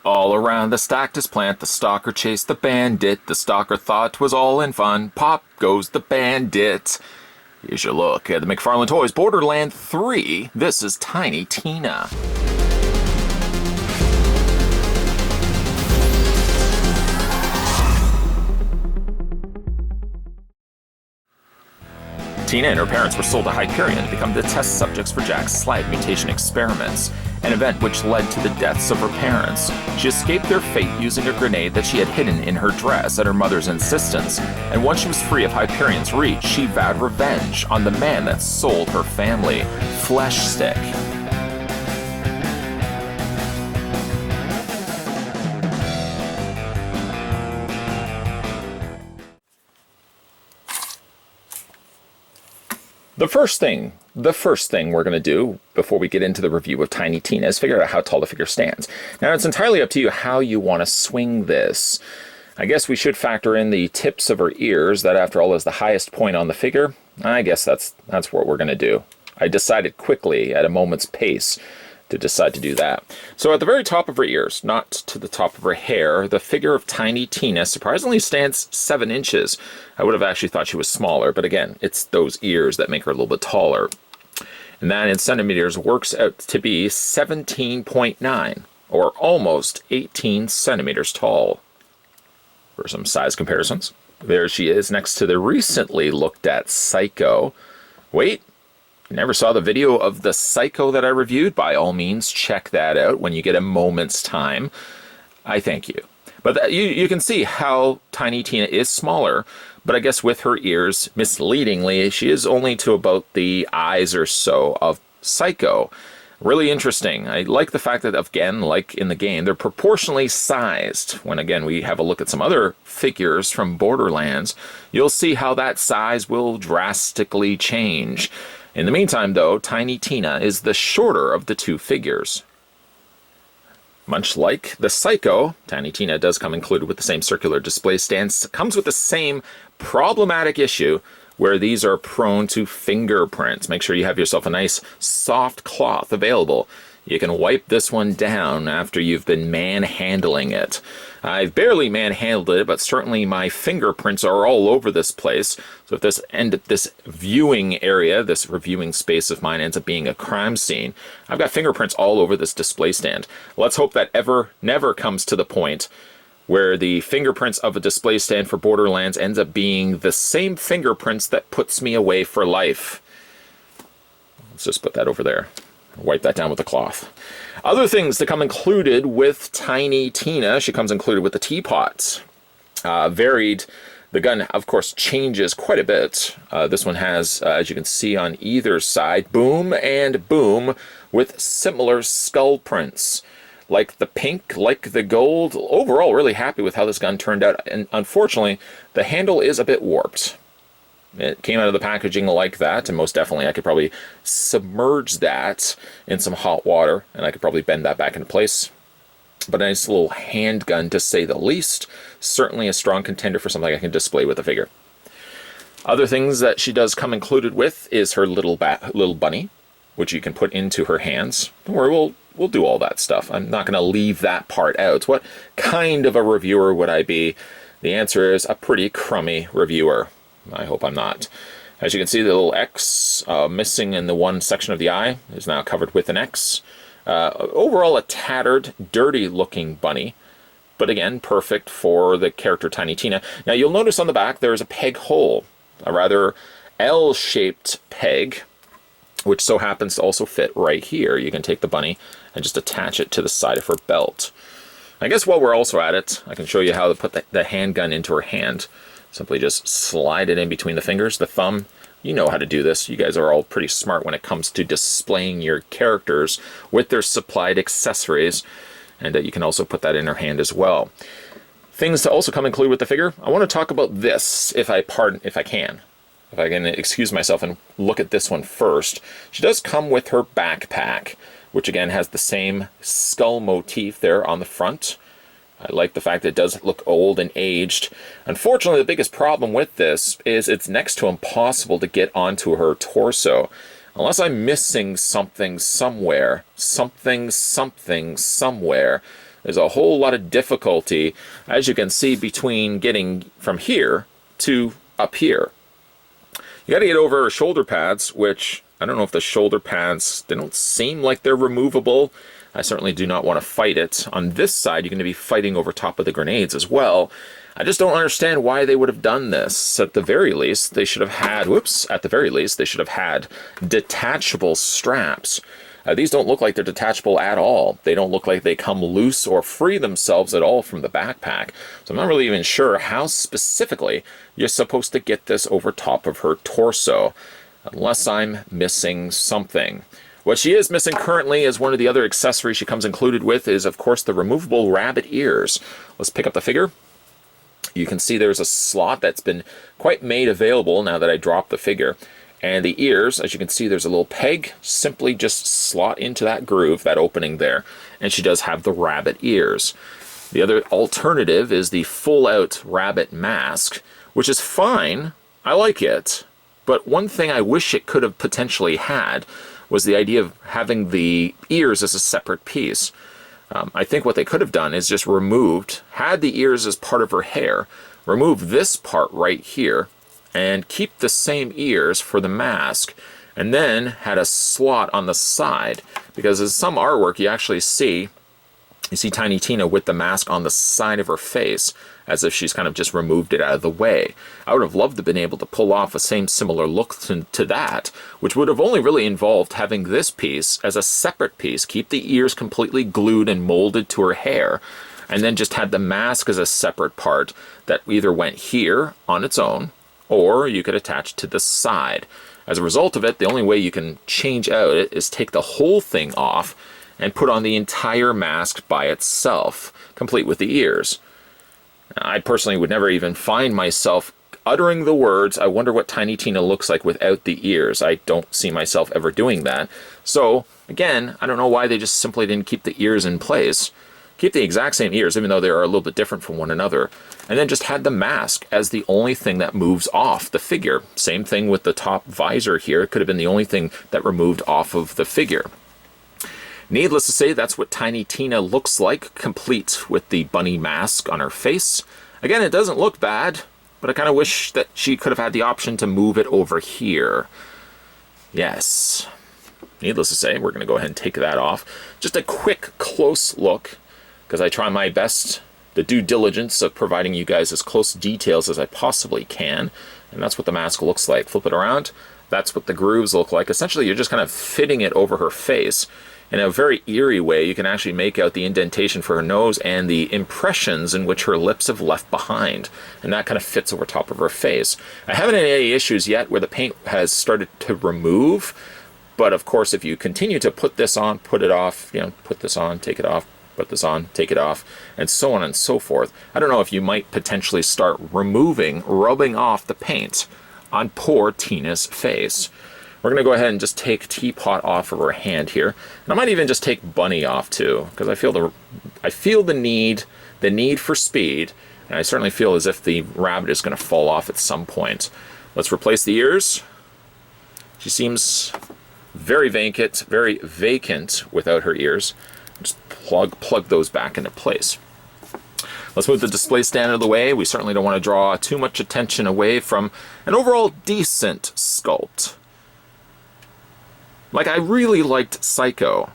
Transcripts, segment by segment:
All around the stactus plant, the stalker chased the bandit. The stalker thought 'twas all in fun. Pop goes the bandit. Here's your look at the McFarlane Toys Borderlands 3. This is Tiny Tina. Tina and her parents were sold to Hyperion to become the test subjects for Jack's slag mutation experiments, an event which led to the deaths of her parents. She escaped their fate using a grenade that she had hidden in her dress at her mother's insistence, and once she was free of Hyperion's reach, she vowed revenge on the man that sold her family, Fleshstick. The first thing we're going to do before we get into the review of Tiny Tina is figure out how tall the figure stands. Now, it's entirely up to you how you want to swing this. I guess we should factor in the tips of her ears. That, after all, is the highest point on the figure. I guess that's what we're going to do. I decided quickly, at a moment's pace, to decide to do that. So at the very top of her ears, not to the top of her hair, the figure of Tiny Tina surprisingly stands 7 inches. I would have actually thought she was smaller, but again, it's those ears that make her a little bit taller. And that in centimeters works out to be 17.9, or almost 18 centimeters tall. For some size comparisons, there she is next to the recently looked at Psycho. Wait. Never saw the video of the Psycho that I reviewed? By all means, check that out when you get a moment's time. I thank you. But you can see how Tiny Tina is smaller, but I guess with her ears, misleadingly, she is only to about the eyes or so of Psycho. Really interesting. I like the fact that, again, like in the game, they're proportionally sized. When, again, we have a look at some other figures from Borderlands, you'll see how that size will drastically change. In the meantime, though, Tiny Tina is the shorter of the two figures. Much like the Psycho, Tiny Tina does come included with the same circular display stands, comes with the same problematic issue where these are prone to fingerprints. Make sure you have yourself a nice soft cloth available. You can wipe this one down after you've been manhandling it. I've barely manhandled it, but certainly my fingerprints are all over this place. So if this viewing area, this reviewing space of mine ends up being a crime scene, I've got fingerprints all over this display stand. Let's hope that never comes to the point where the fingerprints of a display stand for Borderlands ends up being the same fingerprints that puts me away for life. Let's just put that over there. Wipe that down with a cloth. Other things to come included with Tiny Tina. She comes included with the teapot. Varied. The gun, of course, changes quite a bit. This one has, as you can see on either side, boom and boom with similar skull prints. Like the pink, like the gold. Overall, really happy with how this gun turned out. And unfortunately, the handle is a bit warped. It came out of the packaging like that, and most definitely I could probably submerge that in some hot water, and I could probably bend that back into place. But a nice little handgun, to say the least. Certainly a strong contender for something I can display with the figure. Other things that she does come included with is her little bunny, which you can put into her hands. Don't worry, we'll do all that stuff. I'm not going to leave that part out. What kind of a reviewer would I be? The answer is a pretty crummy reviewer. I hope I'm not. As you can see, the little X missing in the one section of the eye is now covered with an X. Overall, a tattered, dirty-looking bunny, but again, perfect for the character Tiny Tina. Now, you'll notice on the back there's a peg hole, a rather L-shaped peg, which so happens to also fit right here. You can take the bunny and just attach it to the side of her belt. I guess while we're also at it, I can show you how to put the handgun into her hand. Simply just slide it in between the fingers, the thumb. You know how to do this. You guys are all pretty smart when it comes to displaying your characters with their supplied accessories. And you can also put that in her hand as well. Things to also come included with the figure. I want to talk about this, if I can excuse myself and look at this one first. She does come with her backpack, which again has the same skull motif there on the front. I like the fact that it does look old and aged. Unfortunately, the biggest problem with this is it's next to impossible to get onto her torso. Unless I'm missing something somewhere, somewhere, there's a whole lot of difficulty, as you can see, between getting from here to up here. You got to get over her shoulder pads, which I don't know if the shoulder pads, they don't seem like they're removable. I certainly do not want to fight it. On this side, you're going to be fighting over top of the grenades as well. I just don't understand why they would have done this. At the very least, they should have had, at the very least, they should have had detachable straps. These don't look like they're detachable at all. They don't look like they come loose or free themselves at all from the backpack. So I'm not really even sure how specifically you're supposed to get this over top of her torso, unless I'm missing something. What she is missing currently is one of the other accessories she comes included with is, of course, the removable rabbit ears. Let's pick up the figure. You can see there's a slot that's been quite made available now that I dropped the figure. And the ears, as you can see, there's a little peg, simply just slot into that groove, that opening there. And she does have the rabbit ears. The other alternative is the full-out rabbit mask, which is fine. I like it. But one thing I wish it could have potentially had was the idea of having the ears as a separate piece. I think what they could have done is just had the ears as part of her hair, remove this part right here, and keep the same ears for the mask, and then had a slot on the side, because in some artwork you actually see, Tiny Tina with the mask on the side of her face, as if she's kind of just removed it out of the way. I would have loved to have been able to pull off a similar look to that, which would have only really involved having this piece as a separate piece, keep the ears completely glued and molded to her hair, and then just had the mask as a separate part that either went here on its own, or you could attach to the side. As a result of it, the only way you can change out it is take the whole thing off and put on the entire mask by itself, complete with the ears. I personally would never even find myself uttering the words, I wonder what Tiny Tina looks like without the ears. I don't see myself ever doing that. So, again, I don't know why they just simply didn't keep the ears in place. Keep the exact same ears, even though they are a little bit different from one another. And then just had the mask as the only thing that moves off the figure. Same thing with the top visor here. It could have been the only thing that removed off of the figure. Needless to say, that's what Tiny Tina looks like, complete with the bunny mask on her face. Again, it doesn't look bad, but I kind of wish that she could have had the option to move it over here. Yes. Needless to say, we're going to go ahead and take that off. Just a quick, close look, because I try my best, the due diligence of providing you guys as close details as I possibly can. And that's what the mask looks like. Flip it around. That's what the grooves look like. Essentially, you're just kind of fitting it over her face. In a very eerie way, you can actually make out the indentation for her nose and the impressions in which her lips have left behind. And that kind of fits over top of her face. I haven't had any issues yet where the paint has started to remove. But of course, if you continue to put this on, put it off, put this on, take it off, put this on, take it off, and so on and so forth, I don't know if you might potentially start rubbing off the paint on poor Tina's face. We're going to go ahead and just take Teapot off of her hand here. And I might even just take Bunny off too, because I feel the need for speed, and I certainly feel as if the rabbit is going to fall off at some point. Let's replace the ears. She seems very vacant without her ears. Just plug those back into place. Let's move the display stand out of the way. We certainly don't want to draw too much attention away from an overall decent sculpt. Like, I really liked Psycho.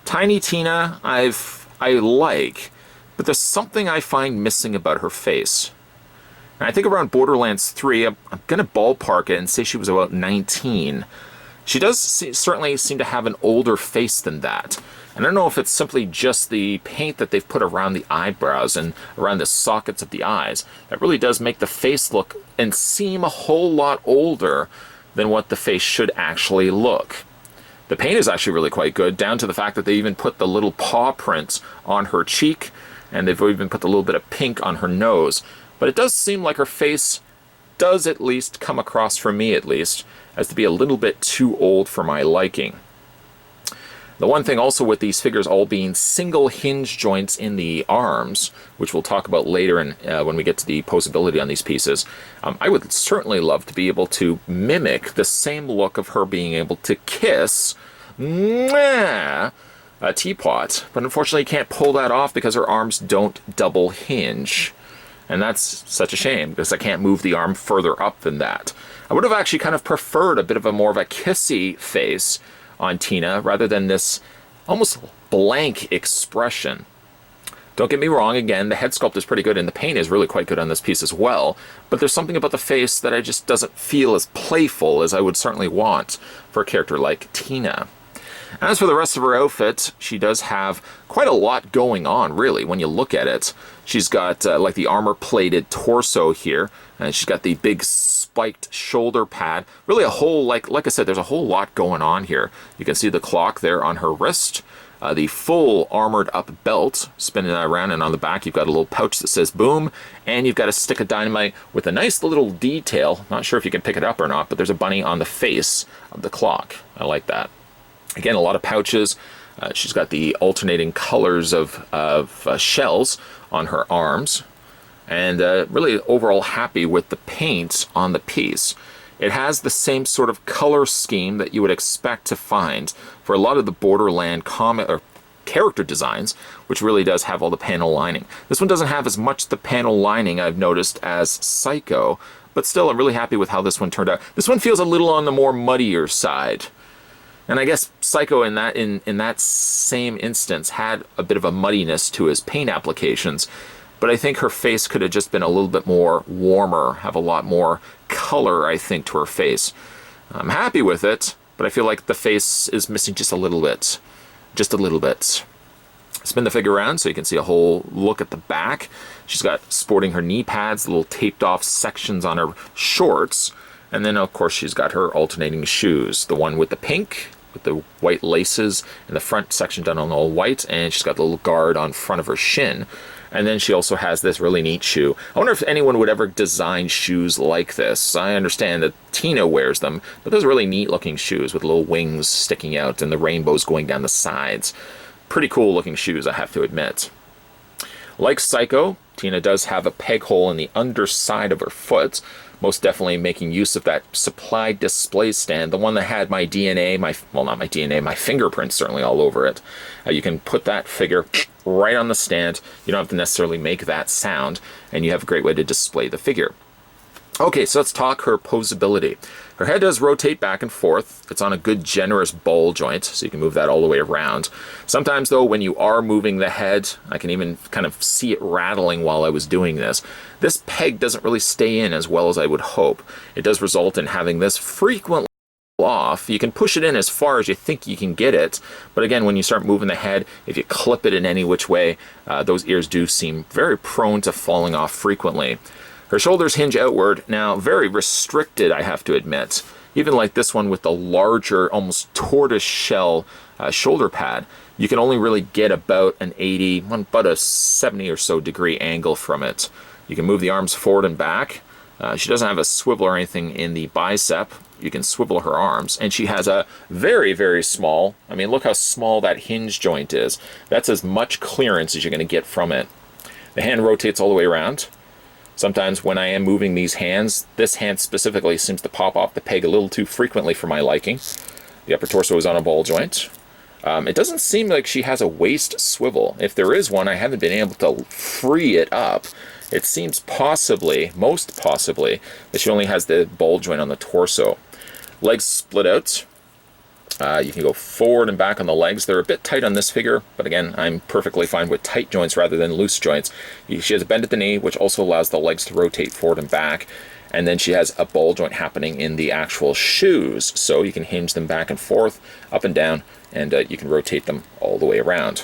Tiny Tina, I like, but there's something I find missing about her face. And I think around Borderlands 3, I'm going to ballpark it and say she was about 19. She does certainly seem to have an older face than that. And I don't know if it's simply just the paint that they've put around the eyebrows and around the sockets of the eyes. That really does make the face look and seem a whole lot older than what the face should actually look. The paint is actually really quite good, down to the fact that they even put the little paw prints on her cheek, and they've even put the little bit of pink on her nose. But it does seem like her face does at least come across, for me at least, as to be a little bit too old for my liking. The one thing also with these figures all being single hinge joints in the arms, which we'll talk about later when we get to the posability on these pieces, I would certainly love to be able to mimic the same look of her being able to kiss a teapot. But unfortunately, you can't pull that off because her arms don't double hinge. And that's such a shame because I can't move the arm further up than that. I would have actually kind of preferred a bit of a more of a kissy face on Tina rather than this almost blank expression. Don't get me wrong, again, the head sculpt is pretty good and the paint is really quite good on this piece as well, but there's something about the face that I just doesn't feel as playful as I would certainly want for a character like Tina. As for the rest of her outfit, she does have quite a lot going on, really, when you look at it. She's got like the armor-plated torso here, and she's got the big spiked shoulder pad. Really a whole, like I said, there's a whole lot going on here. You can see the clock there on her wrist, the full armored up belt spinning around, and on the back you've got a little pouch that says boom, and you've got a stick of dynamite with a nice little detail. Not sure if you can pick it up or not, but there's a bunny on the face of the clock. I like that. Again, a lot of pouches. She's got the alternating colors of shells on her arms, and really overall happy with the paint on the piece. It has the same sort of color scheme that you would expect to find for a lot of the Borderlands comic or character designs, which really does have all the panel lining. This one doesn't have as much the panel lining I've noticed as Psycho, but still I'm really happy with how this one turned out. This one feels a little on the more muddier side. And I guess Psycho in that same instance had a bit of a muddiness to his paint applications, but I think her face could have just been a little bit more warmer, have a lot more color, I think, to her face. I'm happy with it, but I feel like the face is missing just a little bit. Just a little bit. Spin the figure around so you can see a whole look at the back. She's got sporting her knee pads, little taped off sections on her shorts, and then of course she's got her alternating shoes. The one with the pink, with the white laces, and the front section done on all white, and she's got the little guard on front of her shin. And then she also has this really neat shoe. I wonder if anyone would ever design shoes like this. I understand that Tina wears them, but those are really neat looking shoes with little wings sticking out and the rainbows going down the sides. Pretty cool looking shoes, I have to admit. Like Psycho, Tina does have a peg hole in the underside of her foot, most definitely making use of that supply display stand, the one that had my DNA, well, not my DNA, my fingerprints certainly all over it. You can put that figure right on the stand. You don't have to necessarily make that sound, and you have a great way to display the figure. Okay, so let's talk her posability. Her head does rotate back and forth. It's on a good generous ball joint, so you can move that all the way around. Sometimes though, when you are moving the head, I can even kind of see it rattling while I was doing this. This peg doesn't really stay in as well as I would hope. It does result in having this frequently off. You can push it in as far as you think you can get it, but again, when you start moving the head, if you clip it in any which way, those ears do seem very prone to falling off frequently. Her shoulders hinge outward, now very restricted, I have to admit. Even like this one with the larger, almost tortoise shell shoulder pad, you can only really get about an 80, about a 70 or so degree angle from it. You can move the arms forward and back. She doesn't have a swivel or anything in the bicep. You can swivel her arms, and she has a very, very small, I mean, look how small that hinge joint is. That's as much clearance as you're going to get from it. The hand rotates all the way around. Sometimes when I am moving these hands, this hand specifically seems to pop off the peg a little too frequently for my liking. The upper torso is on a ball joint. It doesn't seem like she has a waist swivel. If there is one, I haven't been able to free it up. It seems possibly, most possibly, that she only has the ball joint on the torso. Legs split out. You can go forward and back on the legs. They're a bit tight on this figure, but again, I'm perfectly fine with tight joints rather than loose joints. She has a bend at the knee, which also allows the legs to rotate forward and back. And then she has a ball joint happening in the actual shoes, so you can hinge them back and forth, up and down, and you can rotate them all the way around.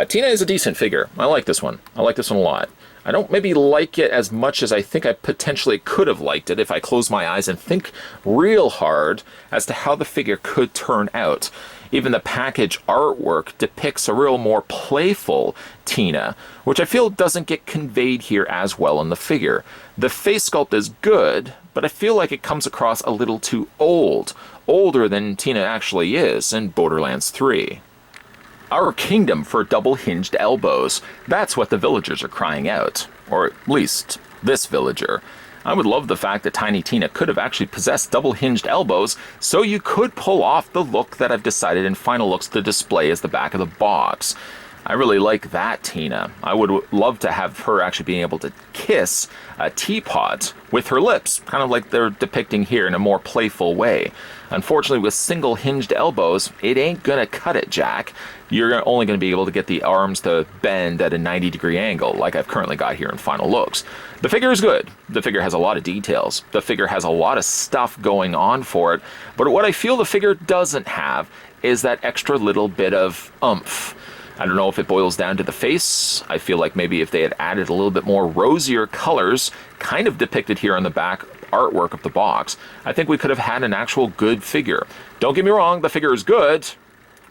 Tina is a decent figure. I like this one. I like this one a lot. I don't maybe like it as much as I think I potentially could have liked it if I close my eyes and think real hard as to how the figure could turn out. Even the package artwork depicts a real more playful Tina, which I feel doesn't get conveyed here as well in the figure. The face sculpt is good, but I feel like it comes across a little too old, older than Tina actually is in Borderlands 3. Our kingdom for double-hinged elbows. That's what the villagers are crying out. Or at least, this villager. I would love the fact that Tiny Tina could have actually possessed double-hinged elbows, so you could pull off the look that I've decided in Final Looks to display as the back of the box. I really like that Tina. I would love to have her actually being able to kiss a teapot with her lips, kind of like they're depicting here in a more playful way. Unfortunately, with single hinged elbows, it ain't gonna cut it, Jack. You're only gonna be able to get the arms to bend at a 90-degree angle, like I've currently got here in Final Looks. The figure is good. The figure has a lot of details. The figure has a lot of stuff going on for it, but what I feel the figure doesn't have is that extra little bit of oomph. I don't know if it boils down to the face. I feel like maybe if they had added a little bit more rosier colors, kind of depicted here on the back artwork of the box, I think we could have had an actual good figure. Don't get me wrong, the figure is good,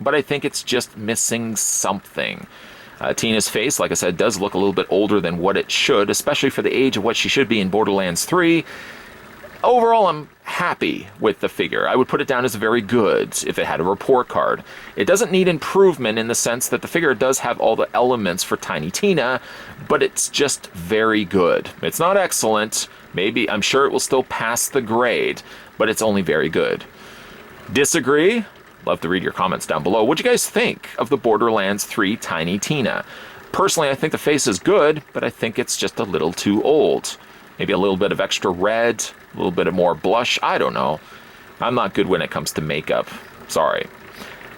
but I think it's just missing something. Tina's face, like I said, does look a little bit older than what it should, especially for the age of what she should be in Borderlands 3. Overall, I'm happy with the figure. I would put it down as very good if it had a report card. It doesn't need improvement in the sense that the figure does have all the elements for Tiny Tina, but it's just very good. It's not excellent. Maybe, I'm sure it will still pass the grade, but it's only very good. Disagree? Love to read your comments down below. What do you guys think of the Borderlands 3 Tiny Tina? Personally, I think the face is good, but I think it's just a little too old. Maybe a little bit of extra red, a little bit of more blush, I don't know. I'm not good when it comes to makeup, sorry.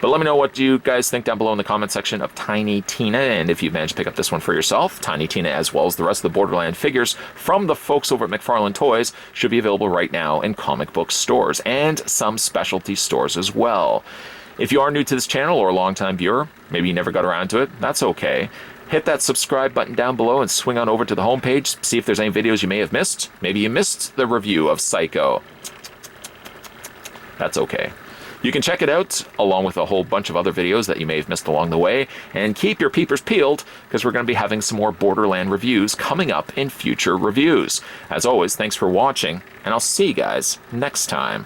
But let me know what you guys think down below in the comment section of Tiny Tina, and if you've managed to pick up this one for yourself, Tiny Tina as well as the rest of the Borderland figures from the folks over at McFarlane Toys should be available right now in comic book stores, and some specialty stores as well. If you are new to this channel or a longtime viewer, maybe you never got around to it, that's okay. Hit that subscribe button down below and swing on over to the homepage, see if there's any videos you may have missed. Maybe you missed the review of Psycho. That's okay. You can check it out, along with a whole bunch of other videos that you may have missed along the way, and keep your peepers peeled, because we're going to be having some more Borderland reviews coming up in future reviews. As always, thanks for watching, and I'll see you guys next time.